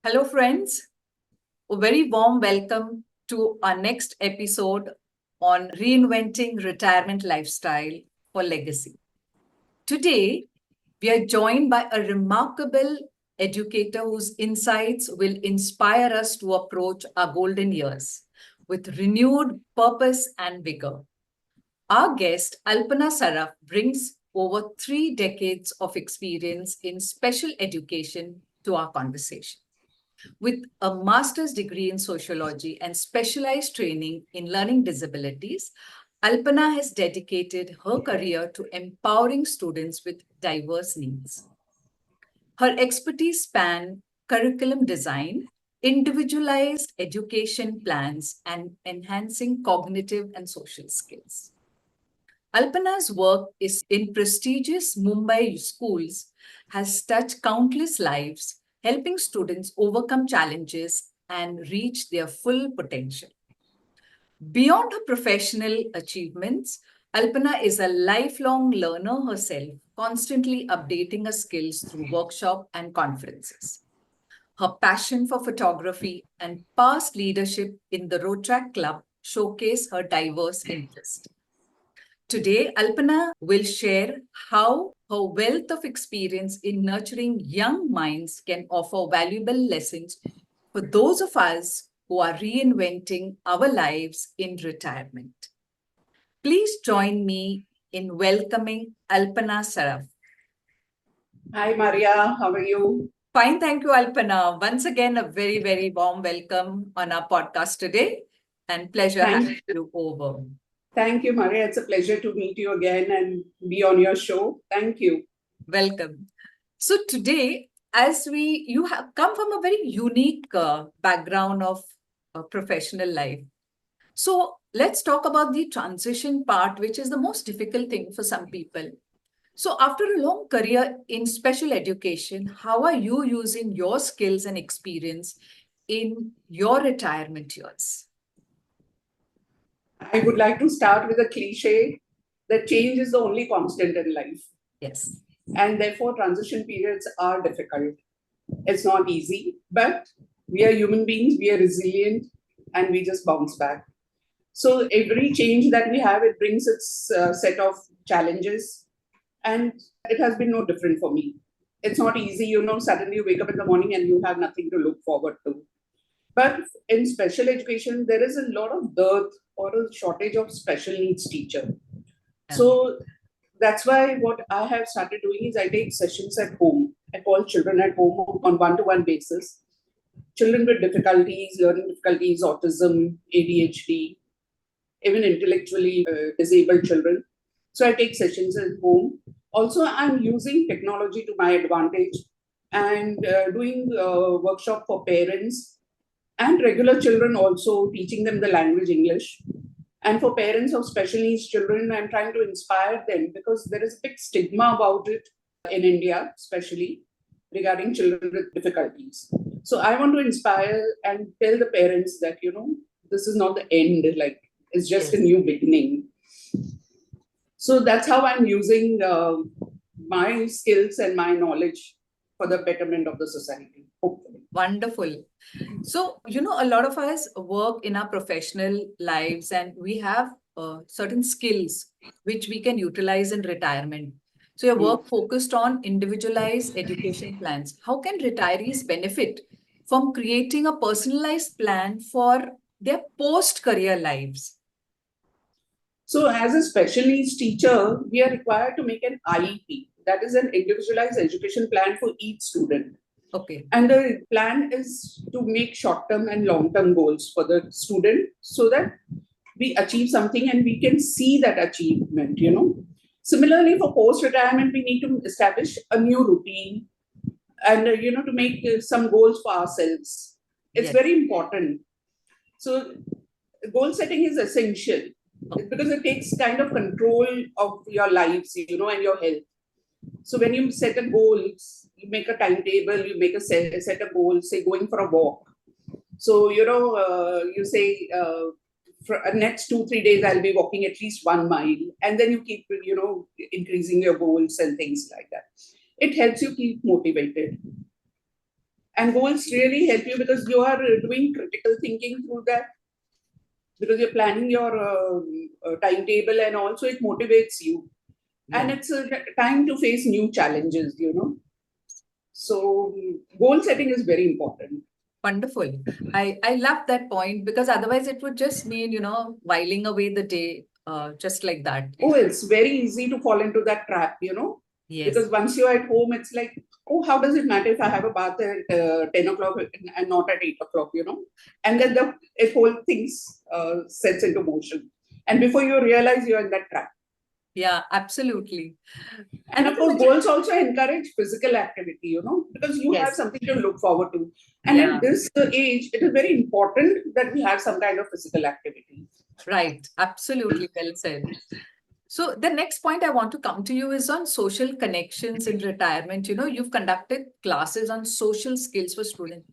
Hello, friends. A very warm welcome to our next episode on reinventing retirement lifestyle for legacy. Today, we are joined by a remarkable educator whose insights will inspire us to approach our golden years with renewed purpose and vigor. Our guest, Alpana Saraf, brings over 3 decades of experience in special education to our conversation. With a master's degree in sociology and specialized training in learning disabilities, Alpana has dedicated her career to empowering students with diverse needs. Her expertise span curriculum design, individualized education plans, and enhancing cognitive and social skills. Alpana's work is in prestigious Mumbai schools has touched countless lives, helping students overcome challenges and reach their full potential. Beyond her professional achievements, Alpana is a lifelong learner herself, constantly updating her skills through workshops and conferences. Her passion for photography and past leadership in the Rotaract Club showcase her diverse interests. Today, Alpana will share how her wealth of experience in nurturing young minds can offer valuable lessons for those of us who are reinventing our lives in retirement. Please join me in welcoming Alpana Saraf. Hi, Maria. How are you? Fine, thank you, Alpana. Once again, a very, very warm welcome on our podcast today, and pleasure having you over. Thank you, Maria. It's a pleasure to meet you again and be on your show. Thank you. Welcome. So today, as you have come from a very unique background of professional life. So let's talk about the transition part, which is the most difficult thing for some people. So after a long career in special education, how are you using your skills and experience in your retirement years? I would like to start with a cliche that change is the only constant in life. Yes. And therefore, transition periods are difficult. It's not easy, but we are human beings, we are resilient, and we just bounce back. So every change that we have, it brings its set of challenges. And it has been no different for me. It's not easy, suddenly you wake up in the morning and you have nothing to look forward to. But in special education, there is a lot of dearth or a shortage of special needs teacher. So that's why what I have started doing is I take sessions at home. I call children at home on one-to-one basis. Children with difficulties, learning difficulties, autism, ADHD, even intellectually disabled children. So I take sessions at home. Also, I'm using technology to my advantage and doing workshop for parents and regular children, also teaching them the language English. And for parents of special needs children, I'm trying to inspire them because there is a big stigma about it in India, especially regarding children with difficulties. So I want to inspire and tell the parents that, this is not the end, like it's just a new beginning. So that's how I'm using my skills and my knowledge for the betterment of the society, hopefully. Wonderful. So, a lot of us work in our professional lives and we have certain skills which we can utilize in retirement. So, your work focused on individualized education plans. How can retirees benefit from creating a personalized plan for their post-career lives? So, as a special needs teacher, we are required to make an IEP, that is an individualized education plan for each student. Okay. And the plan is to make short-term and long-term goals for the student so that we achieve something and we can see that achievement, Similarly, for post-retirement, we need to establish a new routine and, to make some goals for ourselves. It's very important. So goal setting is essential because it takes kind of control of your lives, and your health. So when you set a goal, you make a timetable, you make a set of goals, say going for a walk. So, you say for next 2-3 days, I'll be walking at least 1 mile. And then you keep, increasing your goals and things like that. It helps you keep motivated. And goals really help you because you are doing critical thinking through that, because you're planning your timetable, and also it motivates you. And Yeah. it's a time to face new challenges, So goal setting is very important. Wonderful. I love that point because otherwise it would just mean, whiling away the day just like that. Oh, it's very easy to fall into that trap. Yes. Because once you're at home, it's like, oh, how does it matter if I have a bath at 10 o'clock and not at 8 o'clock? And then the whole thing sets into motion. And before you realize, you're in that trap. Yeah, absolutely. And Not of to course, mention, goals also encourage physical activity, because you have yes. something to look forward to. And Yeah, at this age, it is very important that we have some kind of physical activity. right. Absolutely well said. So the next point I want to come to you is on social connections in retirement. You've conducted classes on social skills for students.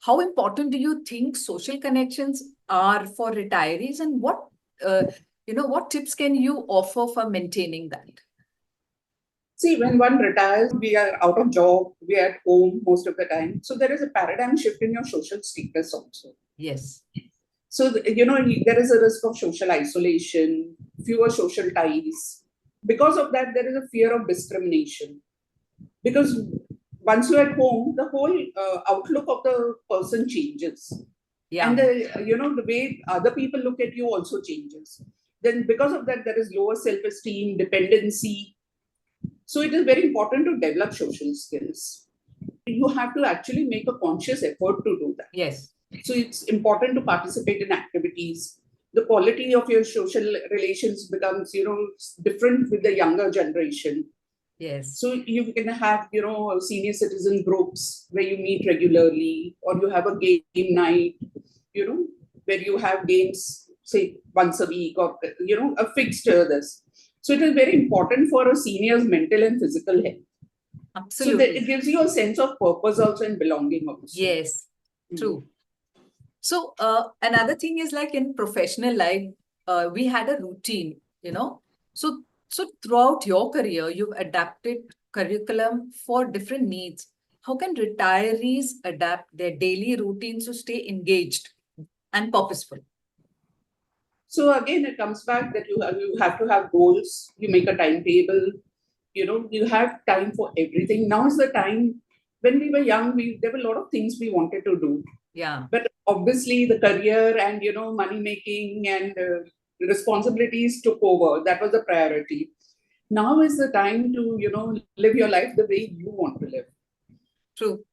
How important do you think social connections are for retirees, and what tips can you offer for maintaining that? See, when one retires, we are out of job, we are at home most of the time. So there is a paradigm shift in your social status also. Yes. So, there is a risk of social isolation, fewer social ties. Because of that, there is a fear of discrimination. Because once you're at home, the whole outlook of the person changes. Yeah. And the way other people look at you also changes. Then because of that, there is lower self-esteem, dependency. So it is very important to develop social skills. You have to actually make a conscious effort to do that. Yes. So it's important to participate in activities. The quality of your social relations becomes, different with the younger generation. Yes. So you can have, senior citizen groups where you meet regularly, or you have a game night, where you have games, say, once a week, or, a fixed this. So it is very important for a senior's mental and physical health. So that Absolutely. it gives you a sense of purpose also and belonging also. Yes. True. So another thing is like in professional life, we had a routine. So throughout your career, you've adapted curriculum for different needs. How can retirees adapt their daily routines to stay engaged and purposeful? So again, it comes back that you have to have goals. You make a timetable. You have time for everything. Now is the time. When we were young, there were a lot of things we wanted to do. Yeah. But obviously, the career and money making and responsibilities took over. That was the priority. Now is the time to live your life the way you want to live. True.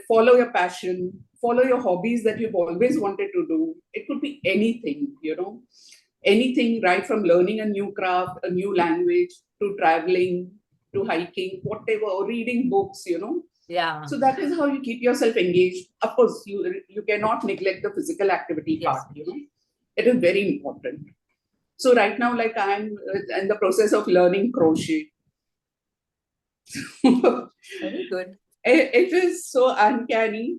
Follow your passion, follow your hobbies that you've always wanted to do. It could be anything, anything, right from learning a new craft, a new language, to traveling, to hiking, whatever, or reading books. Yeah. So that is how you keep yourself engaged. Of course, you cannot neglect the physical activity Yes. part. It is very important. So right now, like, I'm in the process of learning crochet. Very good. It is so uncanny,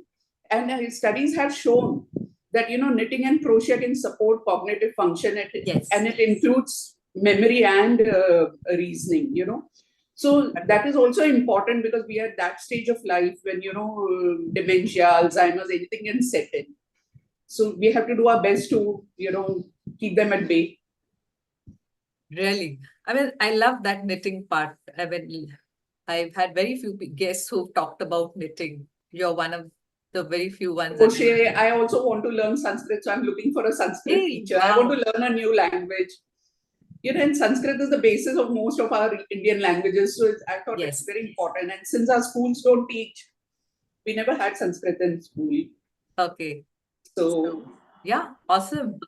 and studies have shown that knitting and crochet can support cognitive function, Yes. and it includes memory and reasoning. So that is also important because we are at that stage of life when dementia, Alzheimer's, anything can set in. So we have to do our best to keep them at bay. Really. I mean, I love that knitting part. I mean, I've had very few guests who've talked about knitting. You're one of the very few ones. Crochet. I also want to learn Sanskrit, so I'm looking for a Sanskrit Hey, teacher. I wow. want to learn a new language. And Sanskrit is the basis of most of our Indian languages. So I thought Yes. it's very important. And since our schools don't teach, we never had Sanskrit in school. Okay. So yeah, awesome.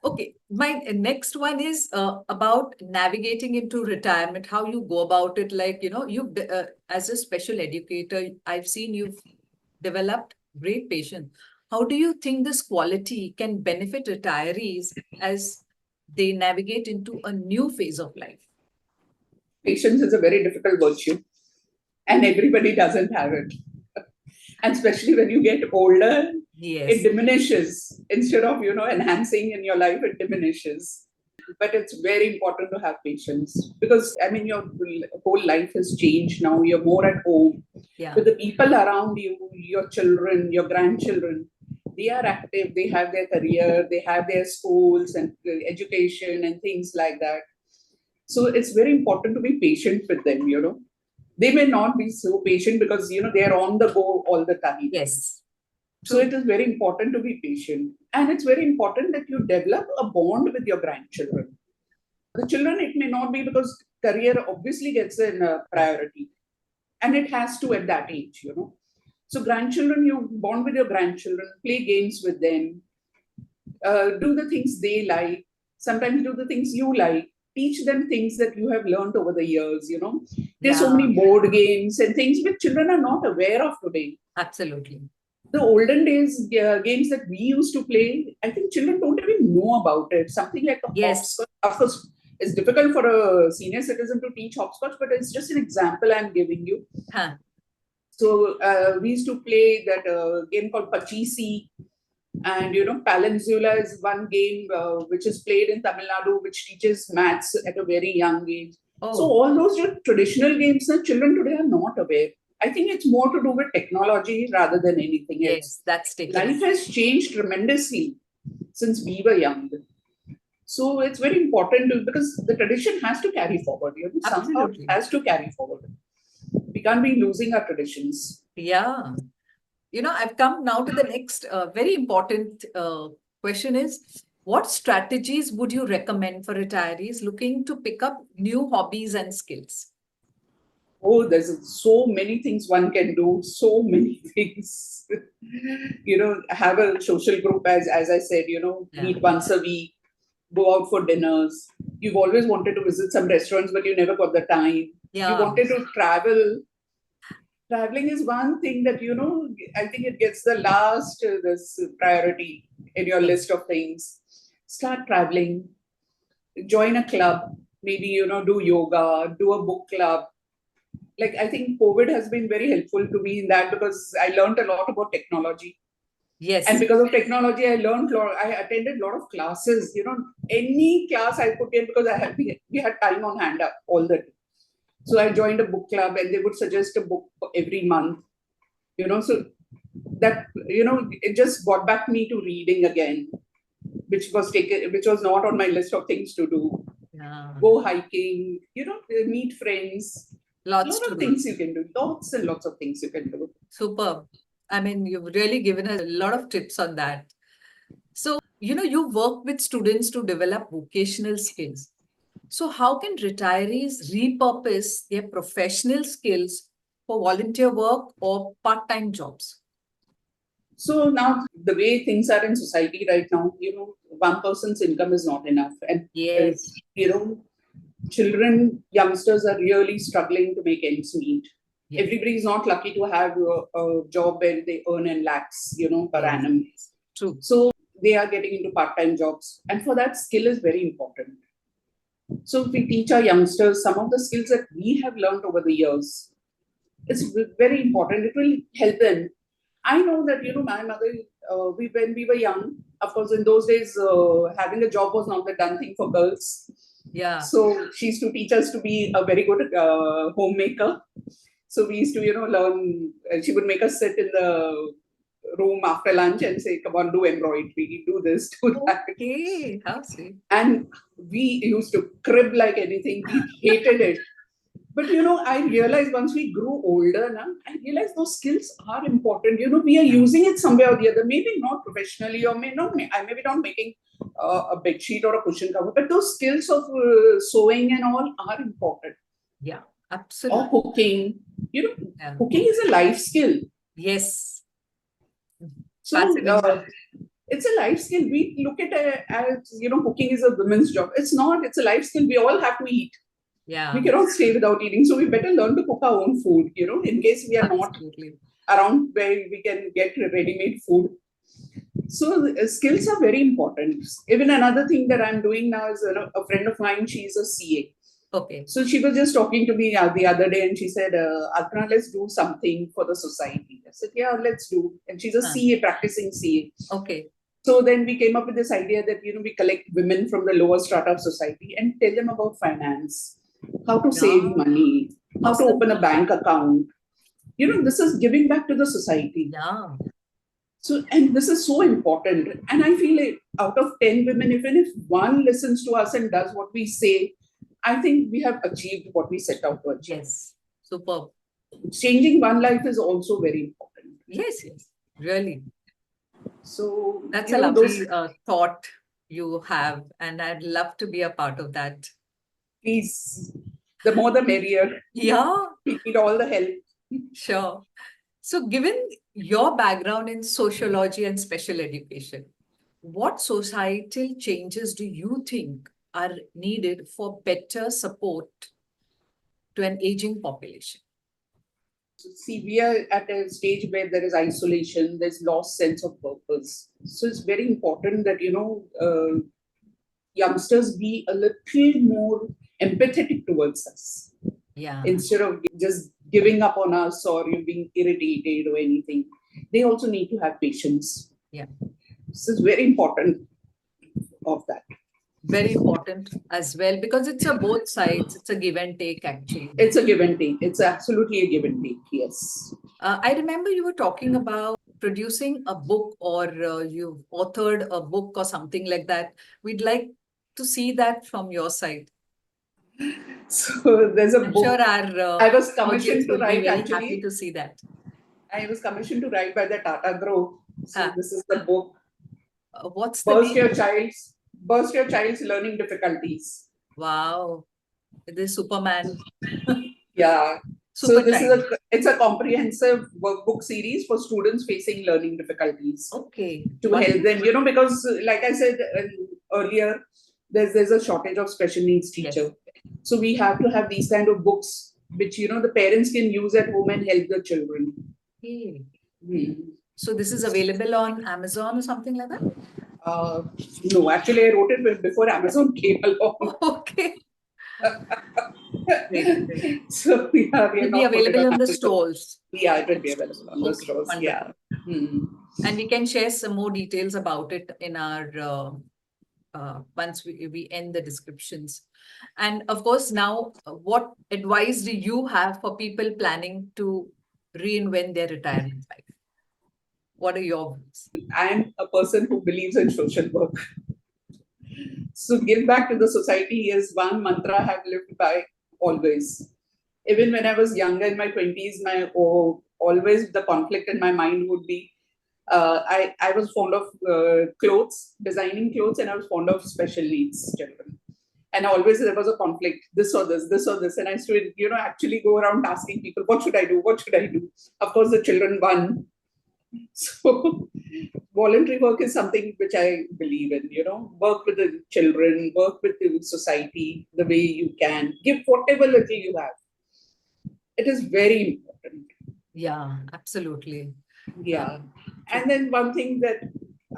Okay, my next one is about navigating into retirement, how you go about it. Like, you as a special educator, I've seen you've developed great patience. How do you think this quality can benefit retirees as they navigate into a new phase of life? patience is a very difficult virtue, and everybody doesn't have it. And especially when you get older, Yes. it diminishes. Instead of enhancing in your life, it diminishes. But it's very important to have patience because, I mean, your whole life has changed now. You're more at home. Yeah. But the people around you, your children, your grandchildren, they are active, they have their career, they have their schools and education and things like that. So it's very important to be patient with them, They may not be so patient because, they're on the go all the time. Yes. So it is very important to be patient. And it's very important that you develop a bond with your grandchildren. The children, it may not be because career obviously gets a priority. And it has to at that age, So grandchildren, you bond with your grandchildren, play games with them, do the things they like, sometimes do the things you like, teach them things that you have learned over the years, There's so many board games and things which children are not aware of today. Absolutely. The olden days games that we used to play, I think children don't even know about it. Something like a hopscotch. Of course, it's difficult for a senior citizen to teach hopscotch, but it's just an example I'm giving you. Huh. So we used to play that game called Pachisi. And, Palanzula is one game which is played in Tamil Nadu, which teaches maths at a very young age. Oh. So all those traditional games that children today are not aware. I think it's more to do with technology rather than anything else. Yes, that's taken. Life has changed tremendously since we were young. So it's very important because the tradition has to carry forward. Somehow it has to carry forward. We can't be losing our traditions. Yeah. I've come now to the next very important question is, what strategies would you recommend for retirees looking to pick up new hobbies and skills? Oh, there's so many things one can do, so many things. Have a social group, as I said, meet once a week, go out for dinners. You've always wanted to visit some restaurants, but you never got the time. Yeah. You wanted to travel. Traveling is one thing that, I think it gets the last this priority in your list of things. Start traveling, join a club, maybe, do yoga, do a book club. Like, I think COVID has been very helpful to me in that because I learned a lot about technology. Yes. And because of technology, I attended a lot of classes, any class I put in because we had time on hand all the time. So I joined a book club and they would suggest a book every month, so that, it just got back me to reading again, which was not on my list of things to do. Yeah. Go hiking, meet friends. Lots of things you can do. Lots and lots of things you can do. Superb. I mean, you've really given us a lot of tips on that. So, you work with students to develop vocational skills. So how can retirees repurpose their professional skills for volunteer work or part-time jobs? So now the way things are in society right now, one person's income is not enough. And, yes. Children, youngsters are really struggling to make ends meet. Yes. Everybody is not lucky to have a job where they earn in lakhs, per annum. True. So they are getting into part-time jobs. And for that, skill is very important. So if we teach our youngsters some of the skills that we have learned over the years, it's very important. It will help them. I know that, my mother, when we were young, of course, in those days, having a job was not the done thing for girls. Yeah. So she used to teach us to be a very good homemaker. So we used to, learn, she would make us sit in the room after lunch and say, come on, do embroidery, do this, do that. Okay, how sweet. And we used to crib like anything. We hated it. But, I realized once we grew older, I realized those skills are important. We are using it somewhere or the other, maybe not professionally or I may be not making a bed sheet or a cushion cover, but those skills of sewing and all are important. Yeah, absolutely. Or cooking. Cooking is a life skill. Yes. So it's a life skill. We look at it as, cooking is a women's job. It's not. It's a life skill. We all have to eat. Yeah. We cannot stay without eating. So we better learn to cook our own food, in case we are not around where we can get ready-made food. So skills are very important. Even another thing that I'm doing now is a friend of mine, she's a CA. Okay. So she was just talking to me the other day and she said, Alpana, let's do something for the society. I said, yeah, let's do. And she's a CA, practicing CA. Okay. So then we came up with this idea that, we collect women from the lower strata of society and tell them about finance, how to save money, how to open a bank account. This is giving back to the society. Yeah. So, and this is so important. And I feel like out of 10 women, even if one listens to us and does what we say, I think we have achieved what we set out to achieve. Yes. Superb. Changing one life is also very important. Yes, really. So that's a lovely thought you have, and I'd love to be a part of that. Please, the more the merrier. Yeah. We need all the help. Sure. So given your background in sociology and special education, what societal changes do you think are needed for better support to an aging population? See, we are at a stage where there is isolation, there's lost sense of purpose. So it's very important that, youngsters be a little more empathetic towards us. Yeah. Instead of just giving up on us or you being irritated or anything, they also need to have patience. Yeah. So it's very important of that. Very important as well, because it's a both sides. It's a give and take, actually. It's a give and take. It's absolutely a give and take, yes. I remember you were talking about producing a book, or you've authored a book or something like that. We'd like to see that from your side. So there's a I'm book. sure our I was commissioned to write, very actually. Happy to see that. I was commissioned to write by the Tata Group. So this is the book. What's the name? Burst Your Child's Learning Difficulties. Wow. This Superman. Yeah. So it's a comprehensive workbook series for students facing learning difficulties. Okay. To help them, because like I said earlier, there's a shortage of special needs teacher. Yes. So we have to have these kind of books which, the parents can use at home and help the children. Okay. So this is available on Amazon or something like that? No, actually I wrote it before Amazon came along. Okay. Great. So we are it will be available on the stores. Yeah, it will be available on the stores. Wonderful. Yeah. And we can share some more details about it in our once we end the descriptions. And of course, now, what advice do you have for people planning to reinvent their retirement life? What are your views? I'm a person who believes in social work. So give back to the society is one mantra I have lived by always. Even when I was younger in my 20s, always the conflict in my mind would be, I was fond of clothes, designing clothes, and I was fond of special needs children. And always there was a conflict, this or this, this or this. And I used to, actually go around asking people, what should I do? What should I do? Of course, the children won. So voluntary work is something which I believe in, work with the children, work with the society the way you can, give whatever little you have. It is very important. Yeah, absolutely. Yeah. And then one thing that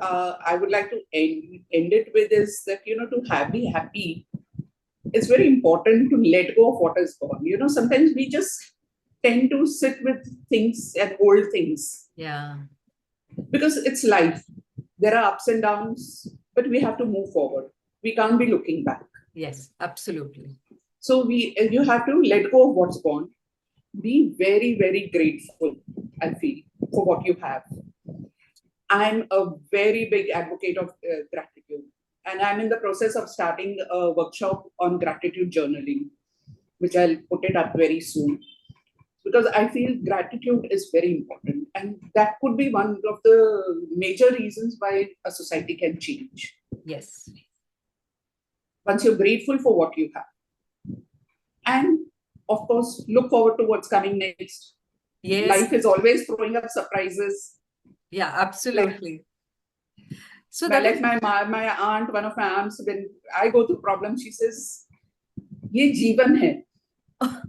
I would like to end it with is that, to be happy, it's very important to let go of what is gone. Sometimes we just tend to sit with things and hold things. Yeah. Because it's life. There are ups and downs, but we have to move forward. We can't be looking back. Yes, absolutely. So you have to let go of what's gone. Be very, very grateful, I feel, for what you have. I'm a very big advocate of gratitude. And I'm in the process of starting a workshop on gratitude journaling, which I'll put it up very soon. Because I feel gratitude is very important. And that could be one of the major reasons why a society can change. Yes. Once you're grateful for what you have. And of course, look forward to what's coming next. Yes. Life is always throwing up surprises. Yeah, absolutely. So like my aunt, one of my aunts, when I go through problems, she says, "Ye jeevan hai,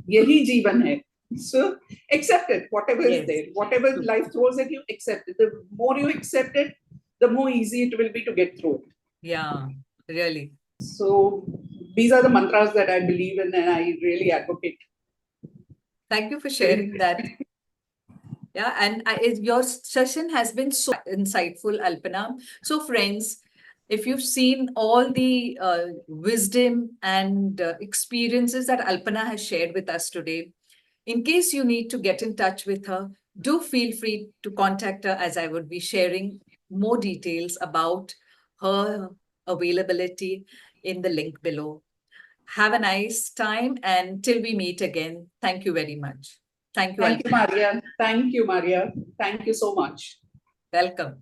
yehi jeevan hai." So accept it, whatever is there, whatever life throws at you, accept it. The more you accept it, the more easy it will be to get through it. Yeah, really. So these are the mantras that I believe in and I really advocate. Thank you for sharing that. Yeah, and your session has been so insightful, Alpana. So, friends, if you've seen all the wisdom and experiences that Alpana has shared with us today, in case you need to get in touch with her, do feel free to contact her, as I would be sharing more details about her availability in the link below. Have a nice time, and till we meet again, thank you very much. Thank you, Thank you, Alpana. Maria. Thank you, Maria. Thank you so much. Welcome.